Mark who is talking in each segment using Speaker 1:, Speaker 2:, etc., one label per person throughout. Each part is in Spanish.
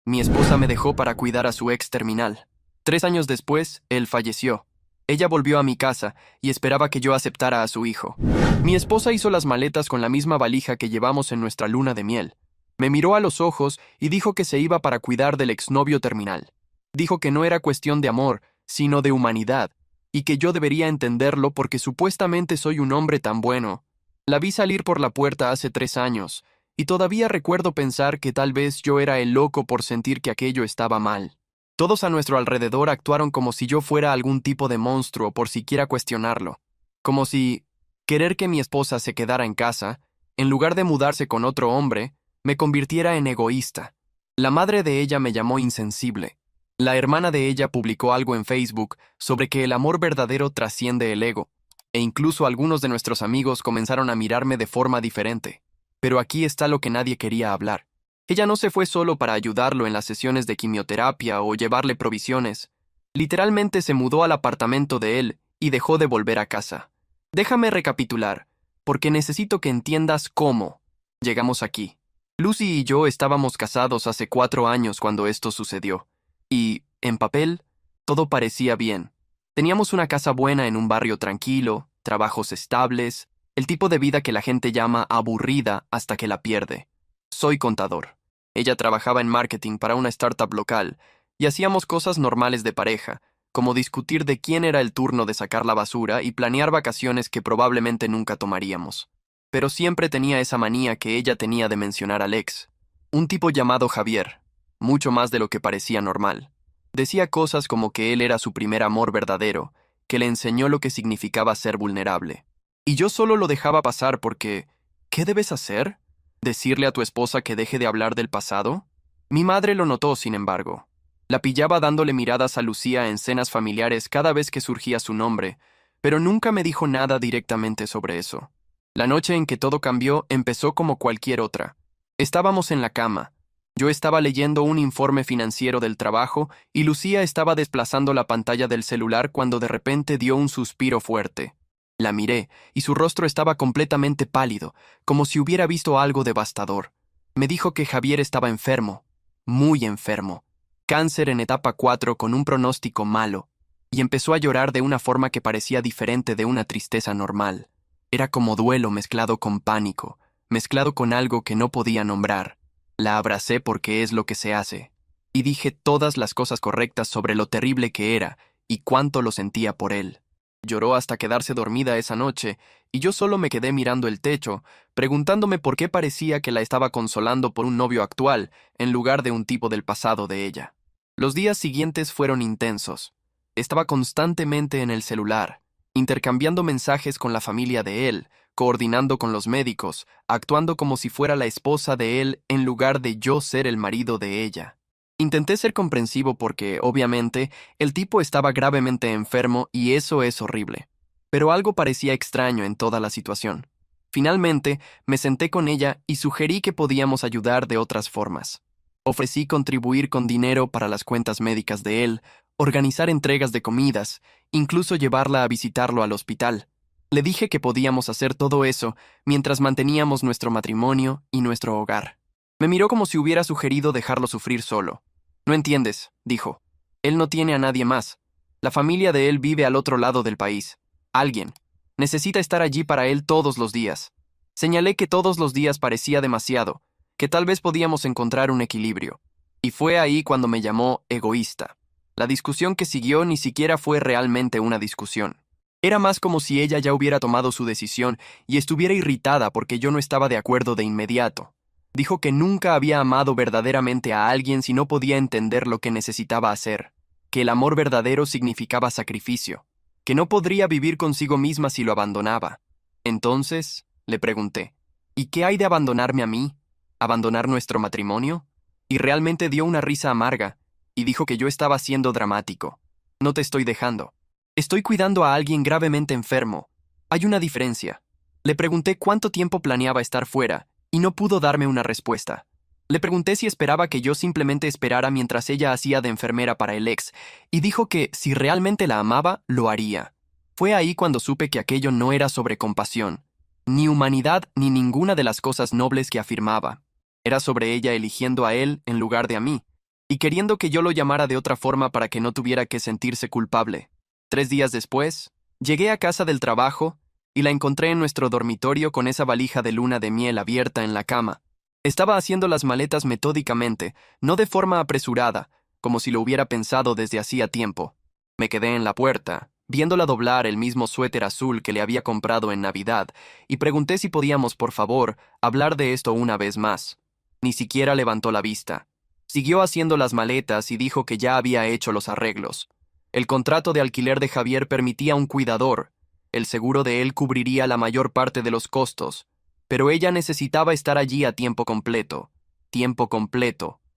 Speaker 1: Mi esposa me dejó para cuidar a su ex terminal. 3 años después, él falleció. Ella volvió a mi casa y esperaba que yo aceptara a su hijo. Mi esposa hizo las maletas con la misma valija que llevamos en nuestra luna de miel. Me miró a los ojos y dijo que se iba para cuidar del exnovio terminal. Dijo que no era cuestión de amor, sino de humanidad, y que yo debería entenderlo porque supuestamente soy un hombre tan bueno. La vi salir por la puerta hace 3 años, y todavía recuerdo pensar que tal vez yo era el loco por sentir que aquello estaba mal. Todos a nuestro alrededor actuaron como si yo fuera algún tipo de monstruo por siquiera cuestionarlo. Como si querer que mi esposa se quedara en casa, en lugar de mudarse con otro hombre, me convirtiera en egoísta. La madre de ella me llamó insensible. La hermana de ella publicó algo en Facebook sobre que el amor verdadero trasciende el ego, e incluso algunos de nuestros amigos comenzaron a mirarme de forma diferente. Pero aquí está lo que nadie quería hablar. Ella no se fue solo para ayudarlo en las sesiones de quimioterapia o llevarle provisiones. Literalmente se mudó al apartamento de él y dejó de volver a casa. Déjame recapitular, porque necesito que entiendas cómo llegamos aquí. Lucy y yo estábamos casados hace 4 años cuando esto sucedió. Y, en papel, todo parecía bien. Teníamos una casa buena en un barrio tranquilo, trabajos estables, el tipo de vida que la gente llama aburrida hasta que la pierde. Soy contador. Ella trabajaba en marketing para una startup local, y hacíamos cosas normales de pareja, como discutir de quién era el turno de sacar la basura y planear vacaciones que probablemente nunca tomaríamos. Pero siempre tenía esa manía que ella tenía de mencionar al ex. Un tipo llamado Javier, mucho más de lo que parecía normal. Decía cosas como que él era su primer amor verdadero, que le enseñó lo que significaba ser vulnerable. Y yo solo lo dejaba pasar porque ¿qué debes hacer? ¿Decirle a tu esposa que deje de hablar del pasado? Mi madre lo notó, sin embargo. La pillaba dándole miradas a Lucía en cenas familiares cada vez que surgía su nombre, pero nunca me dijo nada directamente sobre eso. La noche en que todo cambió empezó como cualquier otra. Estábamos en la cama. Yo estaba leyendo un informe financiero del trabajo y Lucía estaba desplazando la pantalla del celular cuando de repente dio un suspiro fuerte. La miré y su rostro estaba completamente pálido, como si hubiera visto algo devastador. Me dijo que Javier estaba enfermo, muy enfermo. Cáncer en etapa 4 con un pronóstico malo, y empezó a llorar de una forma que parecía diferente de una tristeza normal. Era como duelo mezclado con pánico, mezclado con algo que no podía nombrar. La abracé porque es lo que se hace, y dije todas las cosas correctas sobre lo terrible que era y cuánto lo sentía por él. Lloró hasta quedarse dormida esa noche, y yo solo me quedé mirando el techo, preguntándome por qué parecía que la estaba consolando por un novio actual, en lugar de un tipo del pasado de ella. Los días siguientes fueron intensos. Estaba constantemente en el celular, intercambiando mensajes con la familia de él, coordinando con los médicos, actuando como si fuera la esposa de él en lugar de yo ser el marido de ella. Intenté ser comprensivo porque, obviamente, el tipo estaba gravemente enfermo y eso es horrible. Pero algo parecía extraño en toda la situación. Finalmente, me senté con ella y sugerí que podíamos ayudar de otras formas. Ofrecí contribuir con dinero para las cuentas médicas de él, organizar entregas de comidas, incluso llevarla a visitarlo al hospital. Le dije que podíamos hacer todo eso mientras manteníamos nuestro matrimonio y nuestro hogar. Me miró como si hubiera sugerido dejarlo sufrir solo. No entiendes, dijo. Él no tiene a nadie más. La familia de él vive al otro lado del país. Alguien. Necesita estar allí para él todos los días. Señalé que todos los días parecía demasiado, que tal vez podíamos encontrar un equilibrio. Y fue ahí cuando me llamó egoísta. La discusión que siguió ni siquiera fue realmente una discusión. Era más como si ella ya hubiera tomado su decisión y estuviera irritada porque yo no estaba de acuerdo de inmediato. Dijo que nunca había amado verdaderamente a alguien si no podía entender lo que necesitaba hacer, que el amor verdadero significaba sacrificio, que no podría vivir consigo misma si lo abandonaba. Entonces, le pregunté, ¿y qué hay de abandonarme a mí? ¿Abandonar nuestro matrimonio? Y realmente dio una risa amarga, y dijo que yo estaba siendo dramático. No te estoy dejando. Estoy cuidando a alguien gravemente enfermo. Hay una diferencia. Le pregunté cuánto tiempo planeaba estar fuera, y no pudo darme una respuesta. Le pregunté si esperaba que yo simplemente esperara mientras ella hacía de enfermera para el ex, y dijo que si realmente la amaba, lo haría. Fue ahí cuando supe que aquello no era sobre compasión, ni humanidad ni ninguna de las cosas nobles que afirmaba. Era sobre ella eligiendo a él en lugar de a mí. y queriendo que yo lo llamara de otra forma para que no tuviera que sentirse culpable. 3 días después, llegué a casa del trabajo y la encontré en nuestro dormitorio con esa valija de luna de miel abierta en la cama. Estaba haciendo las maletas metódicamente, no de forma apresurada, como si lo hubiera pensado desde hacía tiempo. Me quedé en la puerta, viéndola doblar el mismo suéter azul que le había comprado en Navidad, y pregunté si podíamos, por favor, hablar de esto una vez más. Ni siquiera levantó la vista. Siguió haciendo las maletas y dijo que ya había hecho los arreglos. El contrato de alquiler de Javier permitía un cuidador. El seguro de él cubriría la mayor parte de los costos, pero ella necesitaba estar allí a tiempo completo,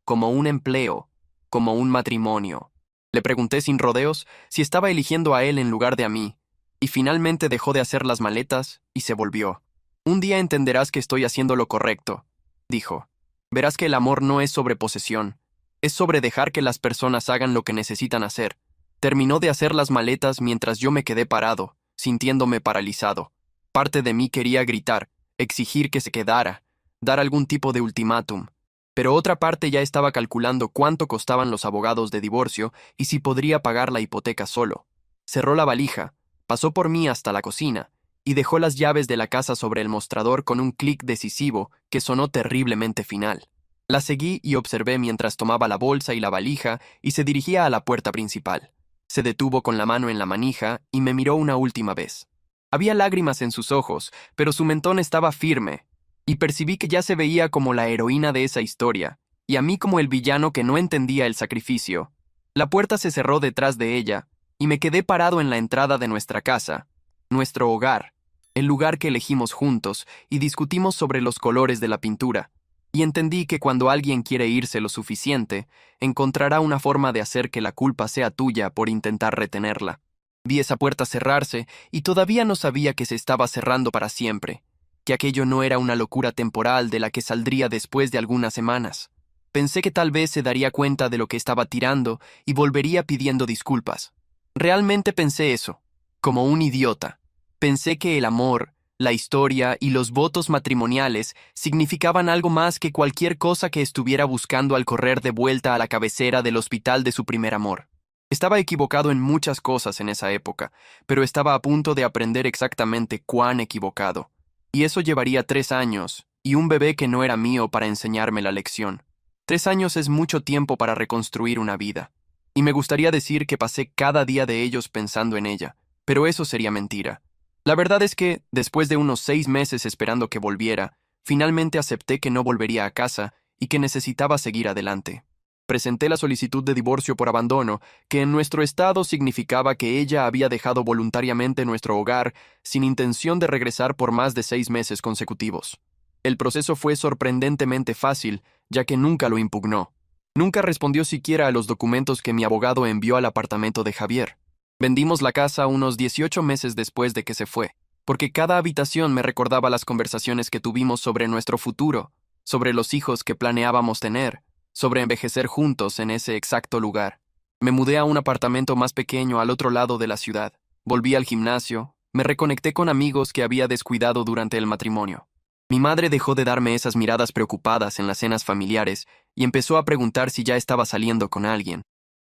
Speaker 1: como un empleo, como un matrimonio. Le pregunté sin rodeos si estaba eligiendo a él en lugar de a mí, y finalmente dejó de hacer las maletas y se volvió. Un día entenderás que estoy haciendo lo correcto, dijo. Verás que el amor no es sobre posesión, es sobre dejar que las personas hagan lo que necesitan hacer. Terminó de hacer las maletas mientras yo me quedé parado, sintiéndome paralizado. Parte de mí quería gritar, exigir que se quedara, dar algún tipo de ultimátum, pero otra parte ya estaba calculando cuánto costaban los abogados de divorcio y si podría pagar la hipoteca solo. Cerró la valija, pasó por mí hasta la cocina y dejó las llaves de la casa sobre el mostrador con un clic decisivo que sonó terriblemente final. La seguí y observé mientras tomaba la bolsa y la valija y se dirigía a la puerta principal. Se detuvo con la mano en la manija y me miró una última vez. Había lágrimas en sus ojos, pero su mentón estaba firme, y percibí que ya se veía como la heroína de esa historia, y a mí como el villano que no entendía el sacrificio. La puerta se cerró detrás de ella, y me quedé parado en la entrada de nuestra casa, nuestro hogar, el lugar que elegimos juntos, y discutimos sobre los colores de la pintura. Y entendí que cuando alguien quiere irse lo suficiente, encontrará una forma de hacer que la culpa sea tuya por intentar retenerla. Vi esa puerta cerrarse y todavía no sabía que se estaba cerrando para siempre, que aquello no era una locura temporal de la que saldría después de algunas semanas. Pensé que tal vez se daría cuenta de lo que estaba tirando y volvería pidiendo disculpas. Realmente pensé eso, como un idiota. Pensé que el amor, la historia y los votos matrimoniales significaban algo más que cualquier cosa que estuviera buscando al correr de vuelta a la cabecera del hospital de su primer amor. Estaba equivocado en muchas cosas en esa época, pero estaba a punto de aprender exactamente cuán equivocado. Y eso llevaría 3 años, y un bebé que no era mío para enseñarme la lección. 3 años es mucho tiempo para reconstruir una vida. Y me gustaría decir que pasé cada día de ellos pensando en ella, pero eso sería mentira. La verdad es que, después de unos 6 meses esperando que volviera, finalmente acepté que no volvería a casa y que necesitaba seguir adelante. Presenté la solicitud de divorcio por abandono, que en nuestro estado significaba que ella había dejado voluntariamente nuestro hogar sin intención de regresar por más de 6 meses consecutivos. El proceso fue sorprendentemente fácil, ya que nunca lo impugnó. Nunca respondió siquiera a los documentos que mi abogado envió al apartamento de Javier. Vendimos la casa unos 18 meses después de que se fue, porque cada habitación me recordaba las conversaciones que tuvimos sobre nuestro futuro, sobre los hijos que planeábamos tener, sobre envejecer juntos en ese exacto lugar. Me mudé a un apartamento más pequeño al otro lado de la ciudad. Volví al gimnasio, me reconecté con amigos que había descuidado durante el matrimonio. Mi madre dejó de darme esas miradas preocupadas en las cenas familiares y empezó a preguntar si ya estaba saliendo con alguien.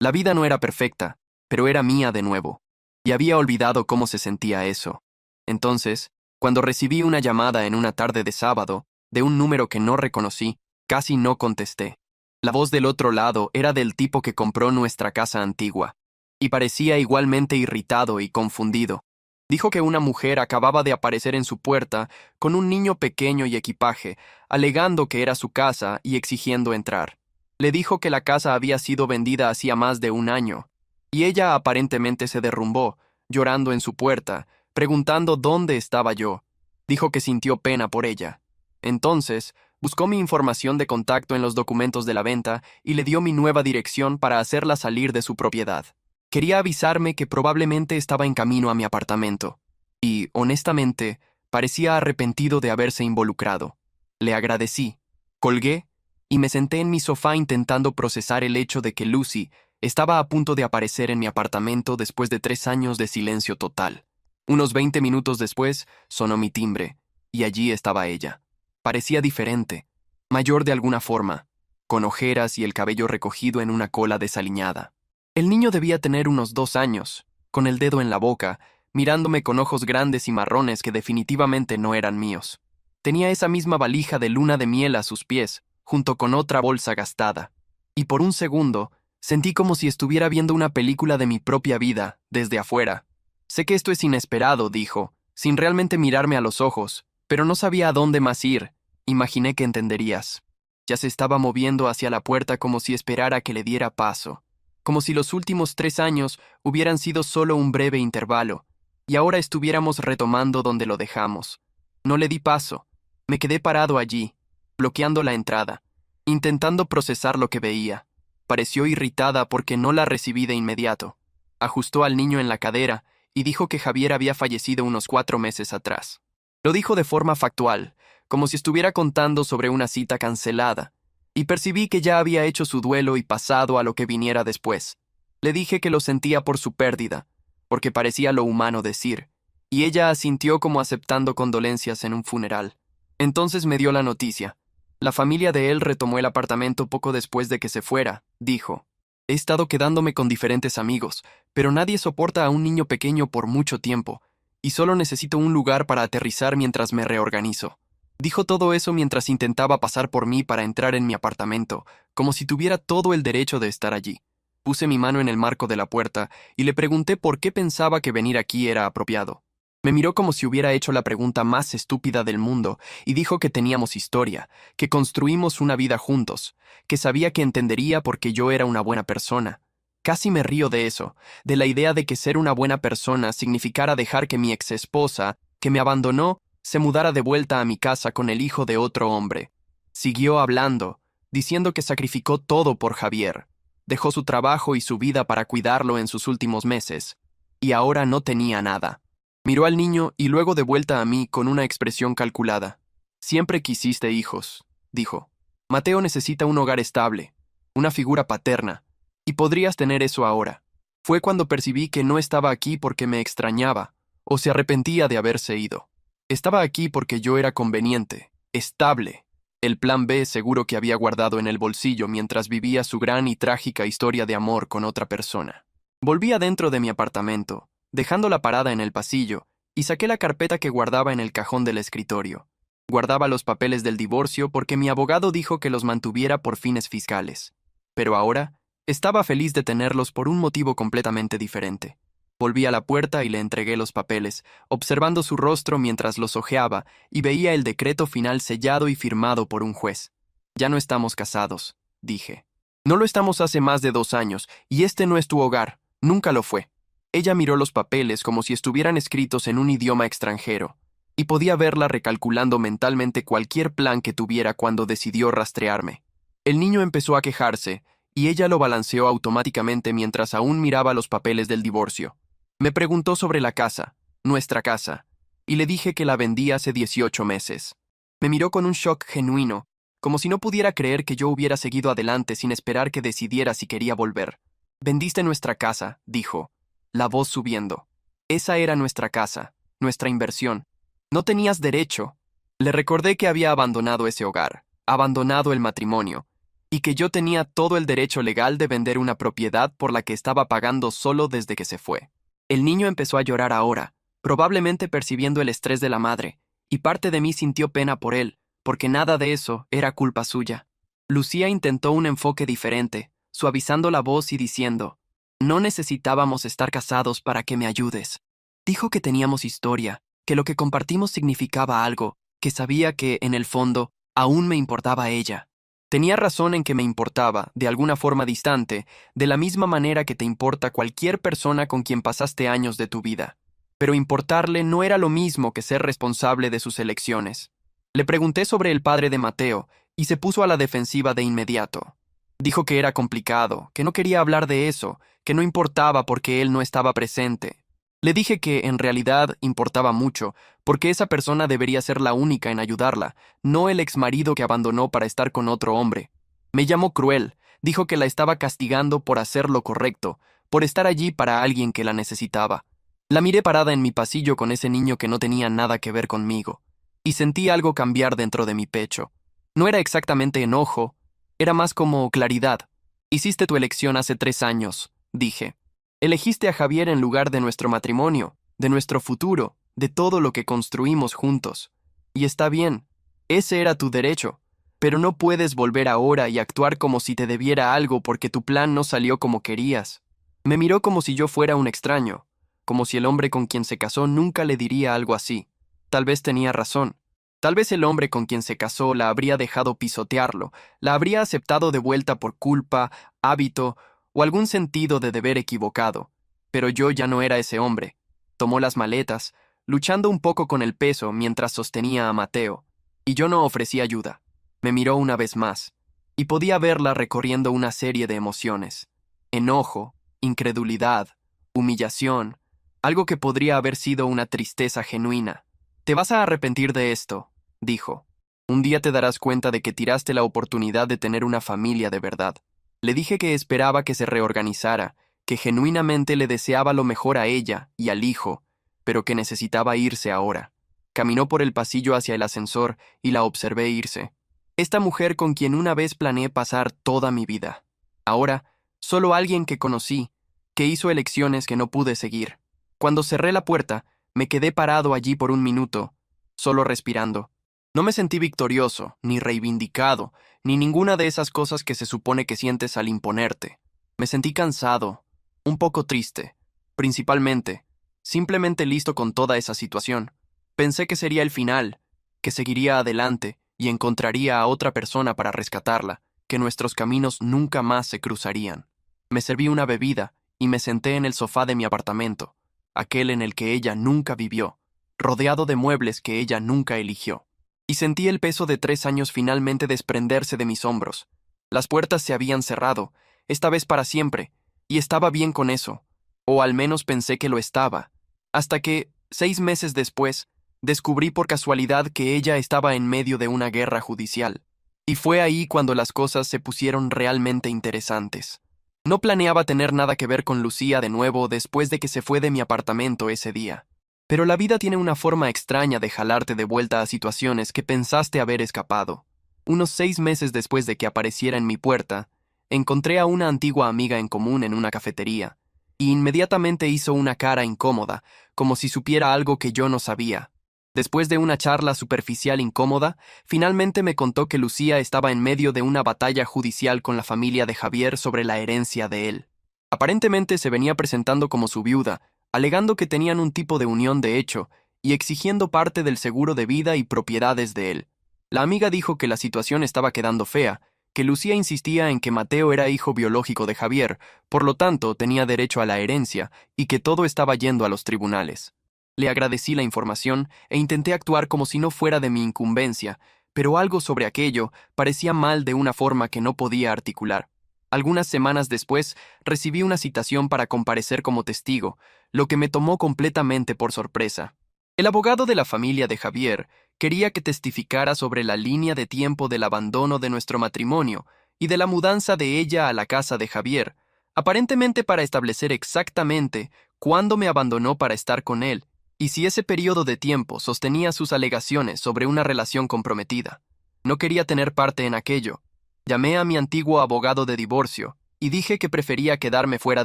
Speaker 1: La vida no era perfecta, pero era mía de nuevo, y había olvidado cómo se sentía eso. Entonces, cuando recibí una llamada en una tarde de sábado, de un número que no reconocí, casi no contesté. La voz del otro lado era del tipo que compró nuestra casa antigua, y parecía igualmente irritado y confundido. Dijo que una mujer acababa de aparecer en su puerta con un niño pequeño y equipaje, alegando que era su casa y exigiendo entrar. Le dijo que la casa había sido vendida hacía más de un año, y ella aparentemente se derrumbó, llorando en su puerta, preguntando dónde estaba yo. Dijo que sintió pena por ella. Entonces, buscó mi información de contacto en los documentos de la venta y le dio mi nueva dirección para hacerla salir de su propiedad. Quería avisarme que probablemente estaba en camino a mi apartamento. Y, honestamente, parecía arrepentido de haberse involucrado. Le agradecí, colgué y me senté en mi sofá intentando procesar el hecho de que Lucy estaba a punto de aparecer en mi apartamento después de 3 años de silencio total. Unos 20 minutos después, sonó mi timbre, y allí estaba ella. Parecía diferente, mayor de alguna forma. con ojeras y el cabello recogido en una cola desaliñada. El niño debía tener unos 2 años, con el dedo en la boca, mirándome con ojos grandes y marrones que definitivamente no eran míos. Tenía esa misma valija de luna de miel a sus pies, junto con otra bolsa gastada. Y por un segundo, sentí como si estuviera viendo una película de mi propia vida, desde afuera. Sé que esto es inesperado, dijo, sin realmente mirarme a los ojos, pero no sabía a dónde más ir. Imaginé que entenderías. Ya se estaba moviendo hacia la puerta como si esperara que le diera paso. Como si los últimos 3 años hubieran sido solo un breve intervalo, y ahora estuviéramos retomando donde lo dejamos. No le di paso. Me quedé parado allí, bloqueando la entrada, intentando procesar lo que veía. Pareció irritada porque no la recibí de inmediato. Ajustó al niño en la cadera y dijo que Javier había fallecido unos 4 meses atrás. Lo dijo de forma factual, como si estuviera contando sobre una cita cancelada, y percibí que ya había hecho su duelo y pasado a lo que viniera después. Le dije que lo sentía por su pérdida, porque parecía lo humano decir, y ella asintió como aceptando condolencias en un funeral. Entonces me dio la noticia. La familia de él retomó el apartamento poco después de que se fuera, dijo. He estado quedándome con diferentes amigos, pero nadie soporta a un niño pequeño por mucho tiempo, y solo necesito un lugar para aterrizar mientras me reorganizo. Dijo todo eso mientras intentaba pasar por mí para entrar en mi apartamento, como si tuviera todo el derecho de estar allí. Puse mi mano en el marco de la puerta y le pregunté por qué pensaba que venir aquí era apropiado. Me miró como si hubiera hecho la pregunta más estúpida del mundo y dijo que teníamos historia, que construimos una vida juntos, que sabía que entendería porque yo era una buena persona. Casi me río de eso, de la idea de que ser una buena persona significara dejar que mi exesposa, que me abandonó, se mudara de vuelta a mi casa con el hijo de otro hombre. Siguió hablando, diciendo que sacrificó todo por Javier. Dejó su trabajo y su vida para cuidarlo en sus últimos meses, y ahora no tenía nada. Miró al niño y luego de vuelta a mí con una expresión calculada. Siempre quisiste hijos, dijo. Mateo necesita un hogar estable, una figura paterna, y podrías tener eso ahora. Fue cuando percibí que no estaba aquí porque me extrañaba, o se arrepentía de haberse ido. Estaba aquí porque yo era conveniente, estable, el plan B seguro que había guardado en el bolsillo mientras vivía su gran y trágica historia de amor con otra persona. Volví adentro de mi apartamento, dejándola parada en el pasillo, y saqué la carpeta que guardaba en el cajón del escritorio. Guardaba los papeles del divorcio porque mi abogado dijo que los mantuviera por fines fiscales. Pero ahora, estaba feliz de tenerlos por un motivo completamente diferente. Volví a la puerta y le entregué los papeles, observando su rostro mientras los hojeaba y veía el decreto final sellado y firmado por un juez. Ya no estamos casados, dije. No lo estamos hace más de 2 años, y este no es tu hogar, nunca lo fue. Ella miró los papeles como si estuvieran escritos en un idioma extranjero, y podía verla recalculando mentalmente cualquier plan que tuviera cuando decidió rastrearme. El niño empezó a quejarse, y ella lo balanceó automáticamente mientras aún miraba los papeles del divorcio. Me preguntó sobre la casa, nuestra casa, y le dije que la vendí hace 18 meses. Me miró con un shock genuino, como si no pudiera creer que yo hubiera seguido adelante sin esperar que decidiera si quería volver. Vendiste nuestra casa, dijo, la voz subiendo. Esa era nuestra casa, nuestra inversión. No tenías derecho. Le recordé que había abandonado ese hogar, abandonado el matrimonio, y que yo tenía todo el derecho legal de vender una propiedad por la que estaba pagando solo desde que se fue. El niño empezó a llorar ahora, probablemente percibiendo el estrés de la madre, y parte de mí sintió pena por él, porque nada de eso era culpa suya. Lucía intentó un enfoque diferente, suavizando la voz y diciendo, no necesitábamos estar casados para que me ayudes. Dijo que teníamos historia, que lo que compartimos significaba algo, que sabía que, en el fondo, aún me importaba ella. Tenía razón en que me importaba, de alguna forma distante, de la misma manera que te importa cualquier persona con quien pasaste años de tu vida. Pero importarle no era lo mismo que ser responsable de sus elecciones. Le pregunté sobre el padre de Mateo, y se puso a la defensiva de inmediato. Dijo que era complicado, que no quería hablar de eso, que no importaba porque él no estaba presente. Le dije que, en realidad, importaba mucho, porque esa persona debería ser la única en ayudarla, no el exmarido que abandonó para estar con otro hombre. Me llamó cruel, dijo que la estaba castigando por hacer lo correcto, por estar allí para alguien que la necesitaba. La miré parada en mi pasillo con ese niño que no tenía nada que ver conmigo, y sentí algo cambiar dentro de mi pecho. No era exactamente enojo, Era más como claridad. Hiciste tu elección hace 3 años, dije. Elegiste a Javier en lugar de nuestro matrimonio, de nuestro futuro, de todo lo que construimos juntos. Y está bien, ese era tu derecho, pero no puedes volver ahora y actuar como si te debiera algo porque tu plan no salió como querías. Me miró como si yo fuera un extraño, como si el hombre con quien se casó nunca le diría algo así. Tal vez tenía razón. Tal vez el hombre con quien se casó la habría dejado pisotearlo, la habría aceptado de vuelta por culpa, hábito o algún sentido de deber equivocado. Pero yo ya no era ese hombre. Tomó las maletas, luchando un poco con el peso mientras sostenía a Mateo, y yo no ofrecí ayuda. Me miró una vez más, y podía verla recorriendo una serie de emociones. Enojo, incredulidad, humillación, algo que podría haber sido una tristeza genuina. Te vas a arrepentir de esto, dijo. Un día te darás cuenta de que tiraste la oportunidad de tener una familia de verdad. Le dije que esperaba que se reorganizara, que genuinamente le deseaba lo mejor a ella y al hijo, pero que necesitaba irse ahora. Caminó por el pasillo hacia el ascensor y la observé irse. Esta mujer con quien una vez planeé pasar toda mi vida. Ahora, solo alguien que conocí, que hizo elecciones que no pude seguir. Cuando cerré la puerta, me quedé parado allí por un minuto, solo respirando. No me sentí victorioso, ni reivindicado, ni ninguna de esas cosas que se supone que sientes al imponerte. Me sentí cansado, un poco triste, principalmente, simplemente listo con toda esa situación. Pensé que sería el final, que seguiría adelante y encontraría a otra persona para rescatarla, que nuestros caminos nunca más se cruzarían. Me serví una bebida y me senté en el sofá de mi apartamento, aquel en el que ella nunca vivió, rodeado de muebles que ella nunca eligió. Y sentí el peso de 3 años finalmente desprenderse de mis hombros. Las puertas se habían cerrado, esta vez para siempre, y estaba bien con eso, o al menos pensé que lo estaba, hasta que, 6 meses después, descubrí por casualidad que ella estaba en medio de una guerra judicial. Y fue ahí cuando las cosas se pusieron realmente interesantes. No planeaba tener nada que ver con Lucía de nuevo después de que se fue de mi apartamento ese día. Pero la vida tiene una forma extraña de jalarte de vuelta a situaciones que pensaste haber escapado. Unos 6 meses después de que apareciera en mi puerta, encontré a una antigua amiga en común en una cafetería, y inmediatamente hizo una cara incómoda, como si supiera algo que yo no sabía. Después de una charla superficial incómoda, finalmente me contó que Lucía estaba en medio de una batalla judicial con la familia de Javier sobre la herencia de él. Aparentemente se venía presentando como su viuda, alegando que tenían un tipo de unión de hecho y exigiendo parte del seguro de vida y propiedades de él. La amiga dijo que la situación estaba quedando fea, que Lucía insistía en que Mateo era hijo biológico de Javier, por lo tanto tenía derecho a la herencia y que todo estaba yendo a los tribunales. Le agradecí la información e intenté actuar como si no fuera de mi incumbencia, pero algo sobre aquello parecía mal de una forma que no podía articular. Algunas semanas después, recibí una citación para comparecer como testigo, lo que me tomó completamente por sorpresa. El abogado de la familia de Javier quería que testificara sobre la línea de tiempo del abandono de nuestro matrimonio y de la mudanza de ella a la casa de Javier, aparentemente para establecer exactamente cuándo me abandonó para estar con él, y si ese periodo de tiempo sostenía sus alegaciones sobre una relación comprometida. No quería tener parte en aquello. Llamé a mi antiguo abogado de divorcio y dije que prefería quedarme fuera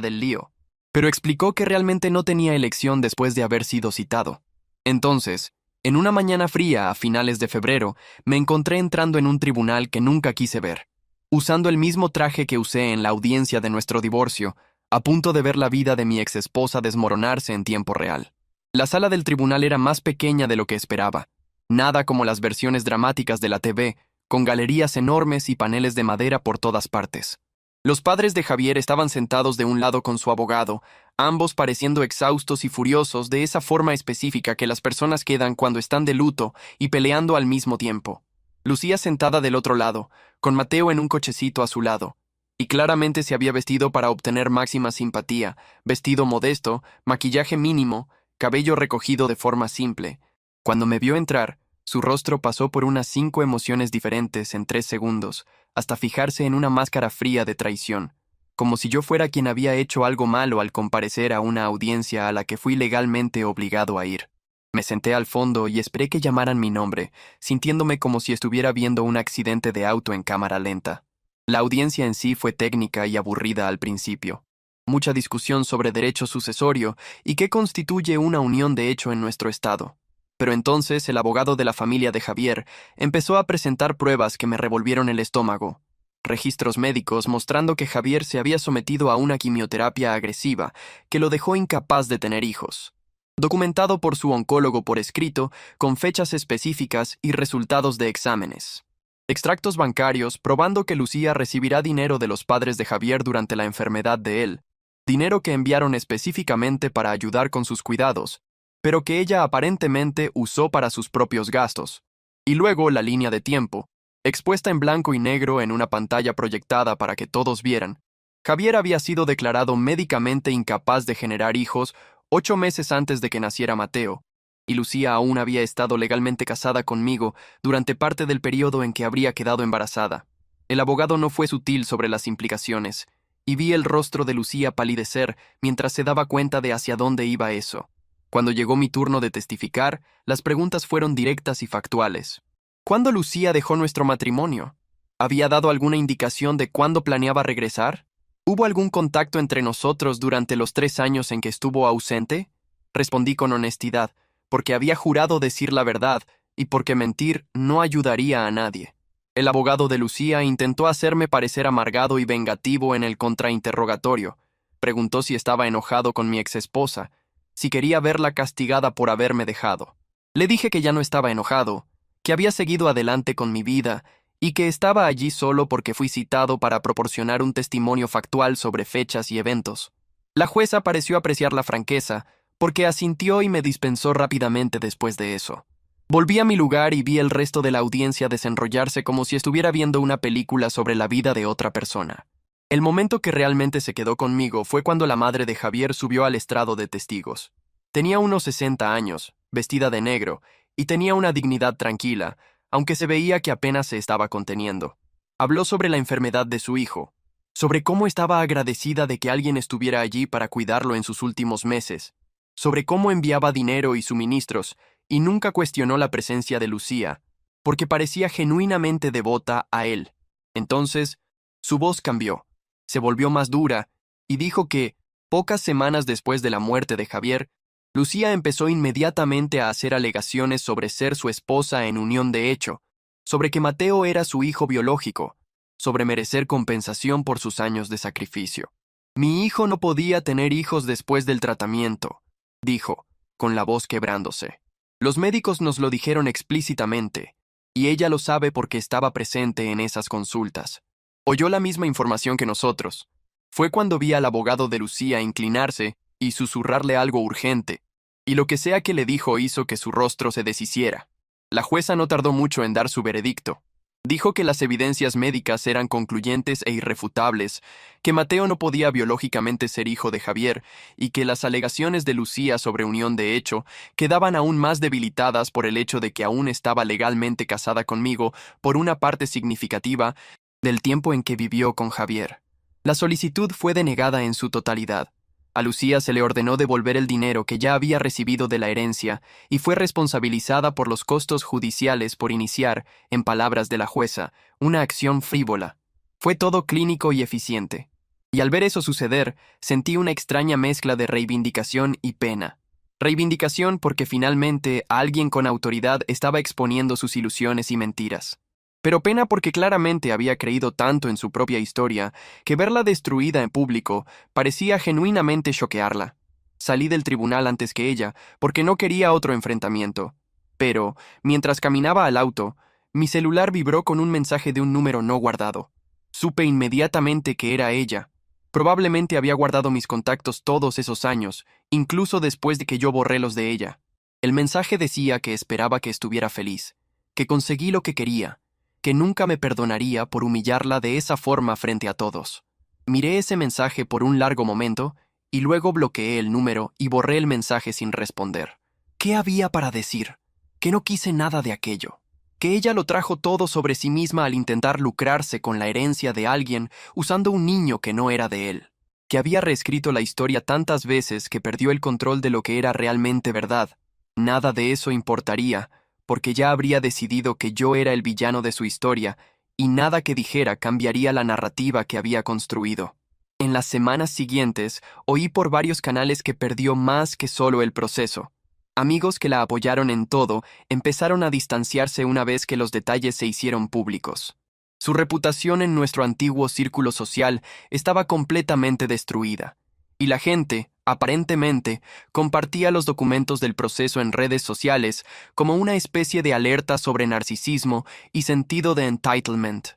Speaker 1: del lío, pero explicó que realmente no tenía elección después de haber sido citado. Entonces, en una mañana fría a finales de febrero, me encontré entrando en un tribunal que nunca quise ver, usando el mismo traje que usé en la audiencia de nuestro divorcio, a punto de ver la vida de mi exesposa desmoronarse en tiempo real. La sala del tribunal era más pequeña de lo que esperaba, nada como las versiones dramáticas de la TV, con galerías enormes y paneles de madera por todas partes. Los padres de Javier estaban sentados de un lado con su abogado, ambos pareciendo exhaustos y furiosos de esa forma específica que las personas quedan cuando están de luto y peleando al mismo tiempo. Lucía sentada del otro lado, con Mateo en un cochecito a su lado, y claramente se había vestido para obtener máxima simpatía, vestido modesto, maquillaje mínimo, cabello recogido de forma simple. Cuando me vio entrar, su rostro pasó por unas 5 emociones diferentes en 3 segundos, hasta fijarse en una máscara fría de traición, como si yo fuera quien había hecho algo malo al comparecer a una audiencia a la que fui legalmente obligado a ir. Me senté al fondo y esperé que llamaran mi nombre, sintiéndome como si estuviera viendo un accidente de auto en cámara lenta. La audiencia en sí fue técnica y aburrida al principio. Mucha discusión sobre derecho sucesorio y qué constituye una unión de hecho en nuestro estado. Pero entonces el abogado de la familia de Javier empezó a presentar pruebas que me revolvieron el estómago. Registros médicos mostrando que Javier se había sometido a una quimioterapia agresiva que lo dejó incapaz de tener hijos. Documentado por su oncólogo por escrito, con fechas específicas y resultados de exámenes. Extractos bancarios probando que Lucía recibirá dinero de los padres de Javier durante la enfermedad de él, dinero que enviaron específicamente para ayudar con sus cuidados, pero que ella aparentemente usó para sus propios gastos. Y luego la línea de tiempo, expuesta en blanco y negro en una pantalla proyectada para que todos vieran. Javier había sido declarado médicamente incapaz de generar hijos 8 meses antes de que naciera Mateo, y Lucía aún había estado legalmente casada conmigo durante parte del periodo en que habría quedado embarazada. El abogado no fue sutil sobre las implicaciones, y vi el rostro de Lucía palidecer mientras se daba cuenta de hacia dónde iba eso. Cuando llegó mi turno de testificar, las preguntas fueron directas y factuales. ¿Cuándo Lucía dejó nuestro matrimonio? ¿Había dado alguna indicación de cuándo planeaba regresar? ¿Hubo algún contacto entre nosotros durante los 3 años en que estuvo ausente? Respondí con honestidad, porque había jurado decir la verdad y porque mentir no ayudaría a nadie. El abogado de Lucía intentó hacerme parecer amargado y vengativo en el contrainterrogatorio. Preguntó si estaba enojado con mi exesposa, si quería verla castigada por haberme dejado. Le dije que ya no estaba enojado, que había seguido adelante con mi vida y que estaba allí solo porque fui citado para proporcionar un testimonio factual sobre fechas y eventos. La jueza pareció apreciar la franqueza, porque asintió y me dispensó rápidamente después de eso. Volví a mi lugar y vi el resto de la audiencia desenrollarse como si estuviera viendo una película sobre la vida de otra persona. El momento que realmente se quedó conmigo fue cuando la madre de Javier subió al estrado de testigos. Tenía unos 60 años, vestida de negro, y tenía una dignidad tranquila, aunque se veía que apenas se estaba conteniendo. Habló sobre la enfermedad de su hijo, sobre cómo estaba agradecida de que alguien estuviera allí para cuidarlo en sus últimos meses, sobre cómo enviaba dinero y suministros, y nunca cuestionó la presencia de Lucía, porque parecía genuinamente devota a él. Entonces, su voz cambió, se volvió más dura, y dijo que, pocas semanas después de la muerte de Javier, Lucía empezó inmediatamente a hacer alegaciones sobre ser su esposa en unión de hecho, sobre que Mateo era su hijo biológico, sobre merecer compensación por sus años de sacrificio. Mi hijo no podía tener hijos después del tratamiento, dijo, con la voz quebrándose. Los médicos nos lo dijeron explícitamente, y ella lo sabe porque estaba presente en esas consultas. Oyó la misma información que nosotros. Fue cuando vi al abogado de Lucía inclinarse y susurrarle algo urgente, y lo que sea que le dijo hizo que su rostro se deshiciera. La jueza no tardó mucho en dar su veredicto. Dijo que las evidencias médicas eran concluyentes e irrefutables, que Mateo no podía biológicamente ser hijo de Javier y que las alegaciones de Lucía sobre unión de hecho quedaban aún más debilitadas por el hecho de que aún estaba legalmente casada conmigo por una parte significativa del tiempo en que vivió con Javier. La solicitud fue denegada en su totalidad. A Lucía se le ordenó devolver el dinero que ya había recibido de la herencia y fue responsabilizada por los costos judiciales por iniciar, en palabras de la jueza, una acción frívola. Fue todo clínico y eficiente. Y al ver eso suceder, sentí una extraña mezcla de reivindicación y pena. Reivindicación porque finalmente alguien con autoridad estaba exponiendo sus ilusiones y mentiras. Pero pena porque claramente había creído tanto en su propia historia que verla destruida en público parecía genuinamente choquearla. Salí del tribunal antes que ella porque no quería otro enfrentamiento. Pero, mientras caminaba al auto, mi celular vibró con un mensaje de un número no guardado. Supe inmediatamente que era ella. Probablemente había guardado mis contactos todos esos años, incluso después de que yo borré los de ella. El mensaje decía que esperaba que estuviera feliz, que conseguí lo que quería, que nunca me perdonaría por humillarla de esa forma frente a todos. Miré ese mensaje por un largo momento y luego bloqueé el número y borré el mensaje sin responder. ¿Qué había para decir? Que no quise nada de aquello. Que ella lo trajo todo sobre sí misma al intentar lucrarse con la herencia de alguien usando un niño que no era de él. Que había reescrito la historia tantas veces que perdió el control de lo que era realmente verdad. Nada de eso importaría, porque ya habría decidido que yo era el villano de su historia y nada que dijera cambiaría la narrativa que había construido. En las semanas siguientes, oí por varios canales que perdió más que solo el proceso. Amigos que la apoyaron en todo empezaron a distanciarse una vez que los detalles se hicieron públicos. Su reputación en nuestro antiguo círculo social estaba completamente destruida, y la gente, aparentemente, compartía los documentos del proceso en redes sociales como una especie de alerta sobre narcisismo y sentido de entitlement.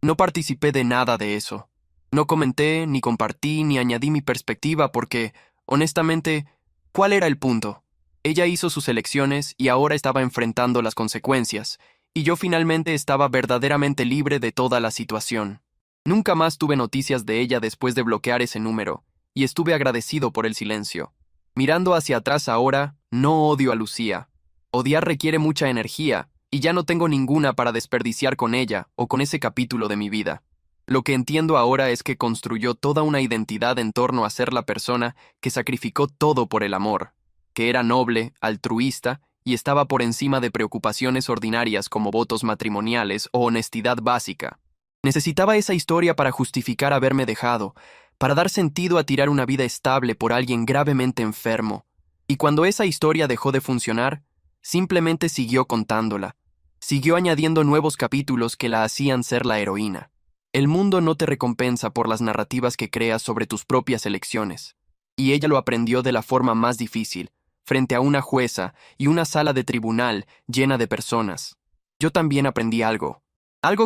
Speaker 1: No participé de nada de eso. No comenté, ni compartí, ni añadí mi perspectiva porque, honestamente, ¿cuál era el punto? Ella hizo sus elecciones y ahora estaba enfrentando las consecuencias, y yo finalmente estaba verdaderamente libre de toda la situación. Nunca más tuve noticias de ella después de bloquear ese número, y estuve agradecido por el silencio. Mirando hacia atrás ahora, no odio a Lucía. Odiar requiere mucha energía, y ya no tengo ninguna para desperdiciar con ella o con ese capítulo de mi vida. Lo que entiendo ahora es que construyó toda una identidad en torno a ser la persona que sacrificó todo por el amor, que era noble, altruista y estaba por encima de preocupaciones ordinarias como votos matrimoniales o honestidad básica. Necesitaba esa historia para justificar haberme dejado, para dar sentido a tirar una vida estable por alguien gravemente enfermo. Y cuando esa historia dejó de funcionar, simplemente siguió contándola. Siguió añadiendo nuevos capítulos que la hacían ser la heroína. El mundo no te recompensa por las narrativas que creas sobre tus propias elecciones. Y ella lo aprendió de la forma más difícil, frente a una jueza y una sala de tribunal llena de personas. Yo también aprendí algo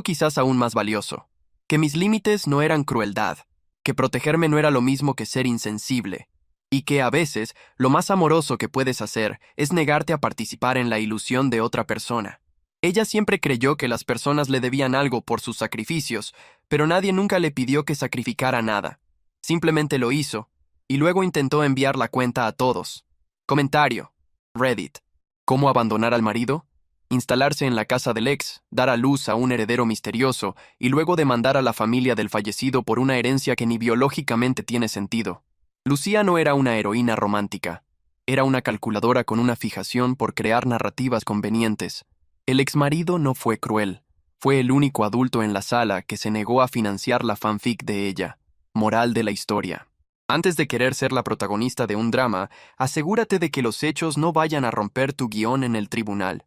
Speaker 1: quizás aún más valioso, que mis límites no eran crueldad, que protegerme no era lo mismo que ser insensible, y que a veces lo más amoroso que puedes hacer es negarte a participar en la ilusión de otra persona. Ella siempre creyó que las personas le debían algo por sus sacrificios, pero nadie nunca le pidió que sacrificara nada. Simplemente lo hizo, y luego intentó enviar la cuenta a todos. Comentario. Reddit. ¿Cómo abandonar al marido? Instalarse en la casa del ex, dar a luz a un heredero misterioso y luego demandar a la familia del fallecido por una herencia que ni biológicamente tiene sentido. Lucía no era una heroína romántica. Era una calculadora con una fijación por crear narrativas convenientes. El exmarido no fue cruel. Fue el único adulto en la sala que se negó a financiar la fanfic de ella. Moral de la historia. Antes de querer ser la protagonista de un drama, asegúrate de que los hechos no vayan a romper tu guión en el tribunal.